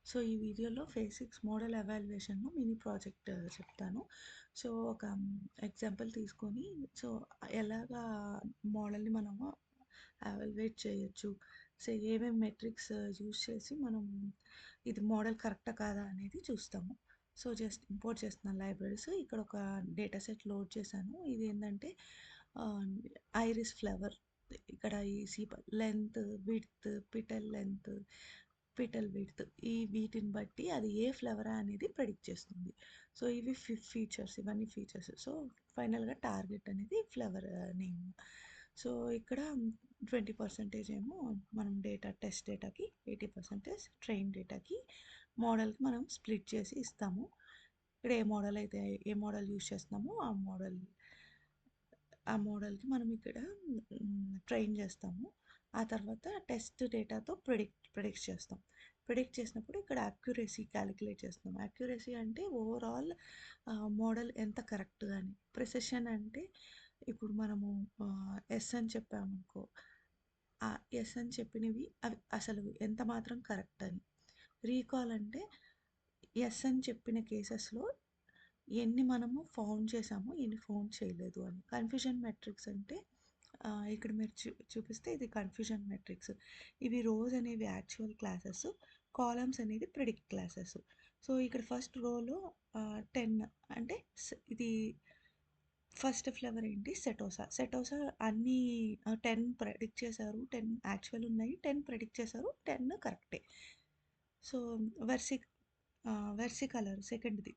So, ఈ వీడియోలో phase 6 model ఎవాల్యుయేషన్‌లో mini project చెప్తాను. సో, ఒక ఎగ్జాంపుల్ తీసుకొని సో, ఎలాగా మోడల్‌ని మనము ఎవాల్యుయేట్ చేయొచ్చు. సో, ఏమేం మెట్రిక్స్ యూజ్ చేసి మనం ఇది మోడల్ కరెక్టా కాదా అనేది చూస్తాము. సో, జస్ట్ ఇంపోర్ట్ చేస్తున్నాను లైబ్రరీస్. ఇక్కడ ఒక డేటా సెట్ లోడ్ చేశాను. ఇదేంటంటే ఆహ్, ఐరిస్ ఫ్లవర్ ఇక్కడ ఈ లెంత్, విడ్త్, పెటల్ విడ్త్ వీటిని బట్టి అది ఏ ఫ్లవరా అనేది ప్రెడిక్ట్ చేస్తుంది. సో, ఇవి ఫీచర్స్ ఇవన్నీ ఫీచర్స్. సో, ఫైనల్‌గా టార్గెట్ అనేది ఫ్లవర్ నేమ్. సో, ఇక్కడ 20% ఏమో మనం టెస్ట్ డేటాకి, 80% ట్రైన్ డేటాకి మోడల్‌కి మనం స్ప్లిట్ చేసి ఇస్తాము. ఇక్కడ ఏ మోడల్ యూజ్ చేస్తున్నామో ఆ మోడల్‌కి మనం ఇక్కడ ట్రైన్ చేస్తాము. ఆ తర్వాత టెస్ట్ డేటాతో ప్రిడిక్ట్ చేస్తాం. ప్రిడిక్ట్ చేసినప్పుడు ఇక్కడ అక్యురసీ కాలిక్యులేట్ చేస్తాం. అక్యురసీ అంటే ఓవరాల్ మోడల్ ఎంత కరెక్ట్ అని. ప్రిసిషన్ అంటే ఇప్పుడు మనము యెస్ అని చెప్పామనుకో, ఆ యెస్ అని చెప్పినవి అవి అసలు ఎంత మాత్రం కరెక్ట్ అని. రీకాల్ అంటే యెస్ అని చెప్పిన కేసెస్‌లో ఎన్ని మనము ఫౌండ్ చేసామో, ఎన్ని ఫౌండ్ చేయలేదు అని. కన్‌ఫ్యూజన్ మెట్రిక్స్ అంటే ఇక్కడ మీరు చూపిస్తే ఇది కన్‌ఫ్యూజన్ మెట్రిక్స్. ఇవి రోస్ అనేవి యాక్చువల్ క్లాసెస్, కాలమ్స్ అనేది ప్రిడిక్ట్ క్లాసెస్. సో, ఇక్కడ ఫస్ట్ రోలో 10 అంటే ఇది ఫస్ట్ ఫ్లేవర్ ఏంటి సెటోసా. సెటోసా అన్నీ 10 ప్రెడిక్ట్ చేశారు. 10 యాక్చువల్ ఉన్నాయి. 10 ప్రెడిక్ట్ చేశారు. 10 కరెక్టే. సో, వెర్సి వెర్సి కలర్ సెకండ్‌ది.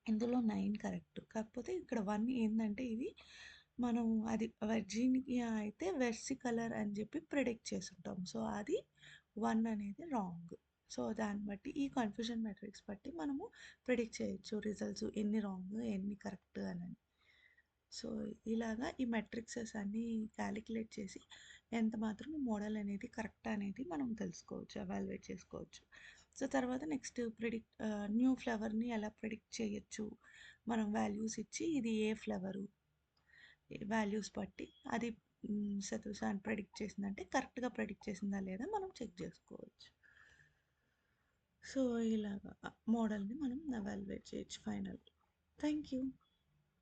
ఇందులో 9 కరెక్ట్. కాకపోతే ఇక్కడ 1 ఏందంటే ఇది మనం అది వర్జీనియా అయితే వెర్సికలర్ అని చెప్పి ప్రిడిక్ట్ చేసుంటాం. సో, అది 1 అనేది రాంగ్. సో, దాన్ని బట్టి ఈ కన్‌ఫ్యూజన్ మెట్రిక్స్ బట్టి మనము ప్రిడిక్ట్ చేయొచ్చు రిజల్ట్స్ ఎన్ని రాంగ్, ఎన్ని కరెక్ట్ అని. సో, ఇలాగా ఈ మెట్రిక్సెస్ అన్నీ కాలిక్యులేట్ చేసి ఎంత మాత్రం ఈ మోడల్ అనేది కరెక్టా అనేది మనం తెలుసుకోవచ్చు. ఎవాల్యుయేట్ చేసుకోవచ్చు. సో, తర్వాత నెక్స్ట్ న్యూ ఫ్లవర్‌ని ఎలా ప్రిడిక్ట్ చేయొచ్చు. మనం వాల్యూస్ ఇచ్చి ఇది ఏ ఫ్లవరు వాల్యూస్ బట్టి అది శతవిషాన్ని ప్రిడిక్ట్ చేసిందంటే కరెక్ట్‌గా ప్రిడిక్ట్ చేసిందా లేదా మనం చెక్ చేసుకోవచ్చు. సో, ఇలాగా మోడల్‌ని మనం ఎవాల్యుయేట్ చేయొచ్చు ఫైనల్. Thank you.